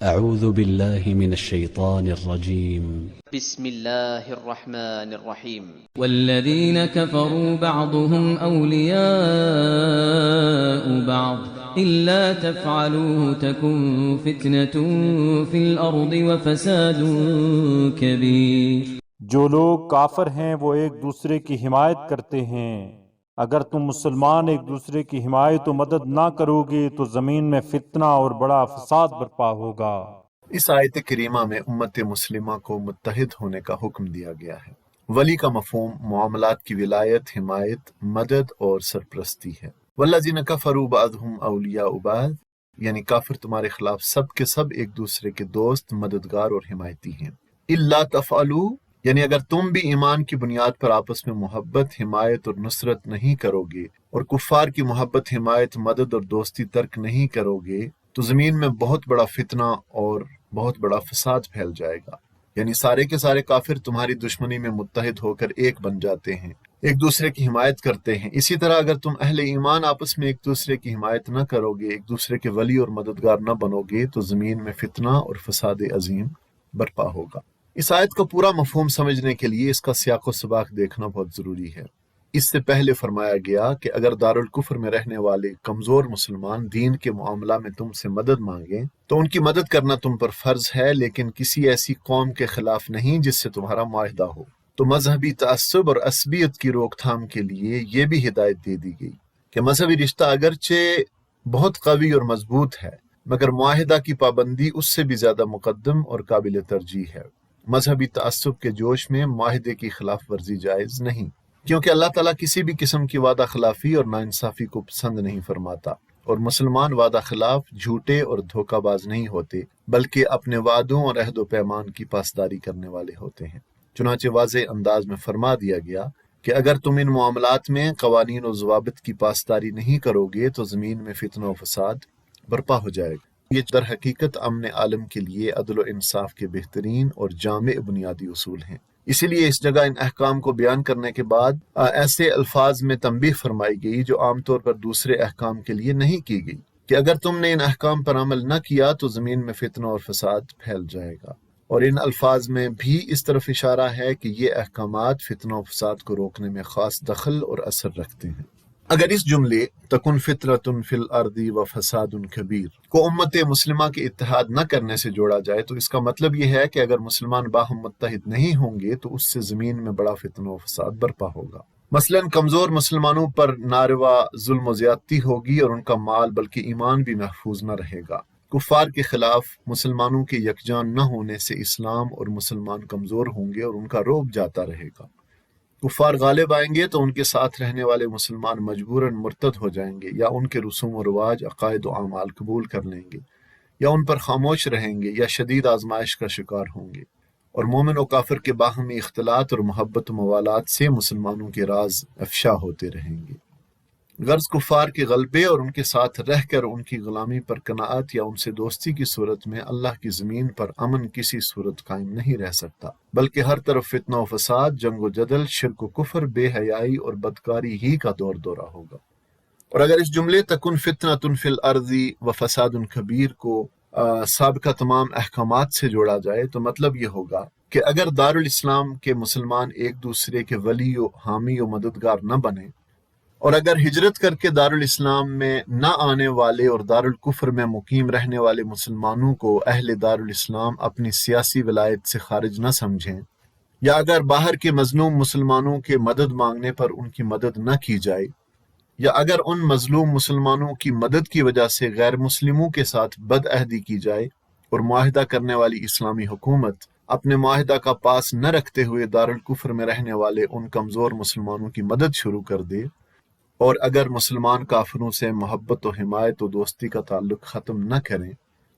أعوذ بالله من الشيطان الرجيم. بسم الله الرحمن الرحيم. والذين كفروا بعضهم أولياء بعض إلا تفعلوه تكن فتنة في الأرض وفساد كبير. جو لوگ کافر ہیں وہ ایک دوسرے کی حمایت کرتے ہیں، اگر تم مسلمان ایک دوسرے کی حمایت و مدد نہ کرو گے تو زمین میں فتنہ اور بڑا فساد برپا ہوگا۔ اس آیت کریمہ میں امت مسلمہ کو متحد ہونے کا حکم دیا گیا ہے۔ ولی کا مفہوم معاملات کی ولایت، حمایت، مدد اور سرپرستی ہے۔ والذین کفروا بعضهم اولیاء بعض، یعنی کافر تمہارے خلاف سب کے سب ایک دوسرے کے دوست، مددگار اور حمایتی ہیں۔ الا تفعلوا، یعنی اگر تم بھی ایمان کی بنیاد پر آپس میں محبت، حمایت اور نصرت نہیں کرو گے اور کفار کی محبت، حمایت، مدد اور دوستی ترک نہیں کرو گے تو زمین میں بہت بڑا فتنہ اور بہت بڑا فساد پھیل جائے گا۔ یعنی سارے کے سارے کافر تمہاری دشمنی میں متحد ہو کر ایک بن جاتے ہیں، ایک دوسرے کی حمایت کرتے ہیں۔ اسی طرح اگر تم اہل ایمان آپس میں ایک دوسرے کی حمایت نہ کرو گے، ایک دوسرے کے ولی اور مددگار نہ بنو گے تو زمین میں فتنہ اور فساد عظیم برپا ہوگا۔ اس آیت کا پورا مفہوم سمجھنے کے لیے اس کا سیاق و سباق دیکھنا بہت ضروری ہے۔ اس سے پہلے فرمایا گیا کہ اگر دارالکفر میں رہنے والے کمزور مسلمان دین کے معاملہ میں تم سے مدد مانگیں تو ان کی مدد کرنا تم پر فرض ہے، لیکن کسی ایسی قوم کے خلاف نہیں جس سے تمہارا معاہدہ ہو۔ تو مذہبی تعصب اور عصبیت کی روک تھام کے لیے یہ بھی ہدایت دے دی گئی کہ مذہبی رشتہ اگرچہ بہت قوی اور مضبوط ہے مگر معاہدہ کی پابندی اس سے بھی زیادہ مقدم اور قابل ترجیح ہے۔ مذہبی تعصب کے جوش میں معاہدے کی خلاف ورزی جائز نہیں، کیونکہ اللہ تعالیٰ کسی بھی قسم کی وعدہ خلافی اور ناانصافی کو پسند نہیں فرماتا، اور مسلمان وعدہ خلاف، جھوٹے اور دھوکہ باز نہیں ہوتے، بلکہ اپنے وعدوں اور عہد و پیمان کی پاسداری کرنے والے ہوتے ہیں۔ چنانچہ واضح انداز میں فرما دیا گیا کہ اگر تم ان معاملات میں قوانین و ضوابط کی پاسداری نہیں کرو گے تو زمین میں فتنہ و فساد برپا ہو جائے گا۔ یہ در حقیقت امن عالم کے لیے عدل و انصاف کے بہترین اور جامع بنیادی اصول ہیں۔ اسی لیے اس جگہ ان احکام کو بیان کرنے کے بعد ایسے الفاظ میں تنبیہ فرمائی گئی جو عام طور پر دوسرے احکام کے لیے نہیں کی گئی، کہ اگر تم نے ان احکام پر عمل نہ کیا تو زمین میں فتنہ اور فساد پھیل جائے گا۔ اور ان الفاظ میں بھی اس طرف اشارہ ہے کہ یہ احکامات فتنہ و فساد کو روکنے میں خاص دخل اور اثر رکھتے ہیں۔ اگر اس جملے تکن فطرۃ فی الارض و فساد کبیر کو امت مسلمہ کے اتحاد نہ کرنے سے جوڑا جائے تو اس کا مطلب یہ ہے کہ اگر مسلمان باہم متحد نہیں ہوں گے تو اس سے زمین میں بڑا فتنہ و فساد برپا ہوگا۔ مثلا کمزور مسلمانوں پر ناروا ظلم و زیادتی ہوگی اور ان کا مال بلکہ ایمان بھی محفوظ نہ رہے گا۔ کفار کے خلاف مسلمانوں کے یکجان نہ ہونے سے اسلام اور مسلمان کمزور ہوں گے اور ان کا رعب جاتا رہے گا۔ کفار غالب آئیں گے تو ان کے ساتھ رہنے والے مسلمان مجبوراً مرتد ہو جائیں گے، یا ان کے رسوم و رواج، عقائد و اعمال قبول کر لیں گے، یا ان پر خاموش رہیں گے، یا شدید آزمائش کا شکار ہوں گے۔ اور مومن و کافر کے باہمی اختلاط اور محبت و موالات سے مسلمانوں کے راز افشا ہوتے رہیں گے۔ غرض کفار کے غلبے اور ان کے ساتھ رہ کر ان کی غلامی پر قناعت یا ان سے دوستی کی صورت میں اللہ کی زمین پر امن کسی صورت قائم نہیں رہ سکتا، بلکہ ہر طرف فتنہ و فساد، جنگ و جدل، شرک و کفر، بے حیائی اور بدکاری ہی کا دور دورہ ہوگا۔ اور اگر اس جملے تکن فتنۃ فی الارض و فساد کبیر کو سابقہ تمام احکامات سے جوڑا جائے تو مطلب یہ ہوگا کہ اگر دارالاسلام کے مسلمان ایک دوسرے کے ولی و حامی و مددگار نہ بنیں، اور اگر ہجرت کر کے دارالاسلام میں نہ آنے والے اور دارالکفر میں مقیم رہنے والے مسلمانوں کو اہل دارالاسلام اپنی سیاسی ولایت سے خارج نہ سمجھیں، یا اگر باہر کے مظلوم مسلمانوں کے مدد مانگنے پر ان کی مدد نہ کی جائے، یا اگر ان مظلوم مسلمانوں کی مدد کی وجہ سے غیر مسلموں کے ساتھ بد عہدی کی جائے اور معاہدہ کرنے والی اسلامی حکومت اپنے معاہدہ کا پاس نہ رکھتے ہوئے دارالکفر میں رہنے والے ان کمزور مسلمانوں کی مدد شروع کر دے، اور اگر مسلمان کافروں سے محبت و حمایت و دوستی کا تعلق ختم نہ کریں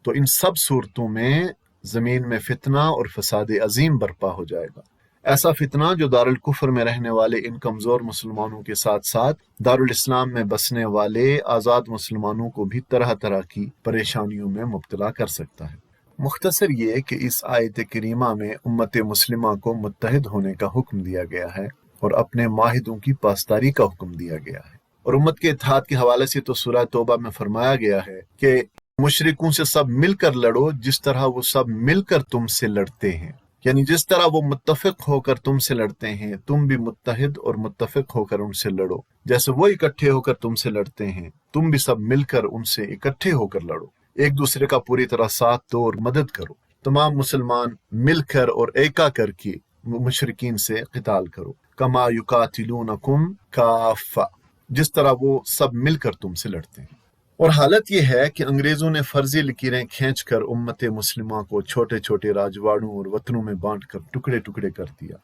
تو ان سب صورتوں میں زمین میں فتنہ اور فساد عظیم برپا ہو جائے گا۔ ایسا فتنہ جو دارالکفر میں رہنے والے ان کمزور مسلمانوں کے ساتھ ساتھ دارالاسلام میں بسنے والے آزاد مسلمانوں کو بھی طرح طرح کی پریشانیوں میں مبتلا کر سکتا ہے۔ مختصر یہ کہ اس آیت کریمہ میں امت مسلمہ کو متحد ہونے کا حکم دیا گیا ہے، اور اپنے معاہدوں کی پاسداری کا حکم دیا گیا ہے۔ اور امت کے اتحاد کے حوالے سے تو سورہ توبہ میں فرمایا گیا ہے کہ مشرکوں سے سب مل کر لڑو جس طرح وہ سب مل کر تم سے لڑتے ہیں، یعنی جس طرح وہ متفق ہو کر تم سے لڑتے ہیں تم بھی متحد اور متفق ہو کر ان سے لڑو، جیسے وہ اکٹھے ہو کر تم سے لڑتے ہیں تم بھی سب مل کر ان سے اکٹھے ہو کر لڑو، ایک دوسرے کا پوری طرح ساتھ دو اور مدد کرو، تمام مسلمان مل کر اور ایکا کر کے مشرکین سے قتال کرو، کما یقاتلونکم کافہ، جس طرح وہ سب مل کر تم سے لڑتے ہیں۔ اور حالت یہ ہے کہ انگریزوں نے فرضی لکیریں کھینچ کر امت مسلمہ کو چھوٹے چھوٹے راجواڑوں اور وطنوں میں بانٹ کر ٹکڑے ٹکڑے کر دیا،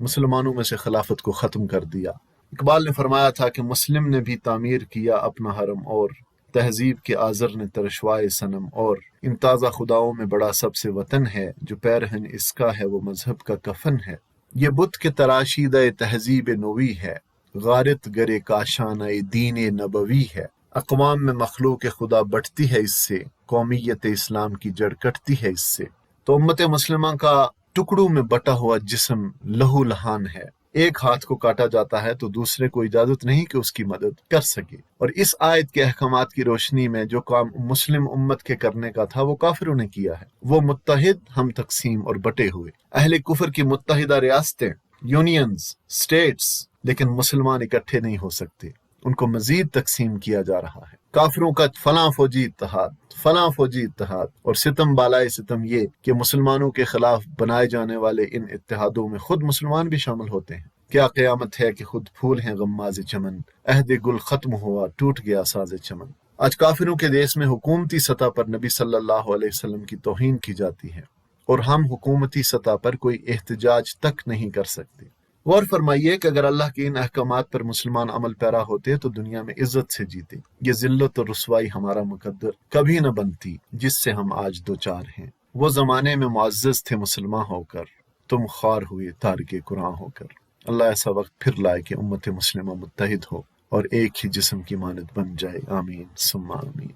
مسلمانوں میں سے خلافت کو ختم کر دیا۔ اقبال نے فرمایا تھا کہ مسلم نے بھی تعمیر کیا اپنا حرم، اور تہذیب کے آزر نے ترشوائے صنم، اور ان تازہ خداؤں میں بڑا سب سے وطن ہے، جو پیرہن اس کا ہے وہ مذہب کا کفن ہے، یہ بت کے تراشیدہ تہذیب نوی ہے، غارت گرے کاشانہ دین نبوی ہے، اقوام میں مخلوق خدا بٹتی ہے اس سے، قومیت اسلام کی جڑ کٹتی ہے اس سے۔ تو امت مسلمہ کا ٹکڑوں میں بٹا ہوا جسم لہو لہان ہے، ایک ہاتھ کو کاٹا جاتا ہے تو دوسرے کو اجازت نہیں کہ اس کی مدد کر سکے۔ اور اس آیت کے احکامات کی روشنی میں جو کام مسلم امت کے کرنے کا تھا وہ کافروں نے کیا ہے، وہ متحد ہم تقسیم اور بٹے ہوئے، اہل کفر کی متحدہ ریاستیں، یونینز، سٹیٹس، لیکن مسلمان اکٹھے نہیں ہو سکتے، ان کو مزید تقسیم کیا جا رہا ہے۔ کافروں کا فلاں فوجی اتحاد، فلاں فوجی اتحاد، اور ستم بالائے ستم یہ کہ مسلمانوں کے خلاف بنائے جانے والے ان اتحادوں میں خود مسلمان بھی شامل ہوتے ہیں۔ کیا قیامت ہے کہ خود پھول ہیں غماز چمن، عہد گل ختم ہوا ٹوٹ گیا ساز چمن۔ آج کافروں کے دیس میں حکومتی سطح پر نبی صلی اللہ علیہ وسلم کی توہین کی جاتی ہے، اور ہم حکومتی سطح پر کوئی احتجاج تک نہیں کر سکتے۔ غور فرمائیے کہ اگر اللہ کے ان احکامات پر مسلمان عمل پیرا ہوتے تو دنیا میں عزت سے جیتے، یہ ذلت اور رسوائی ہمارا مقدر کبھی نہ بنتی جس سے ہم آج دوچار ہیں۔ وہ زمانے میں معزز تھے مسلمان ہو کر، تم خوار ہوئے تارک قرآن ہو کر۔ اللہ ایسا وقت پھر لائے کہ امت مسلمہ متحد ہو اور ایک ہی جسم کی مانند بن جائے، آمین ثم آمین۔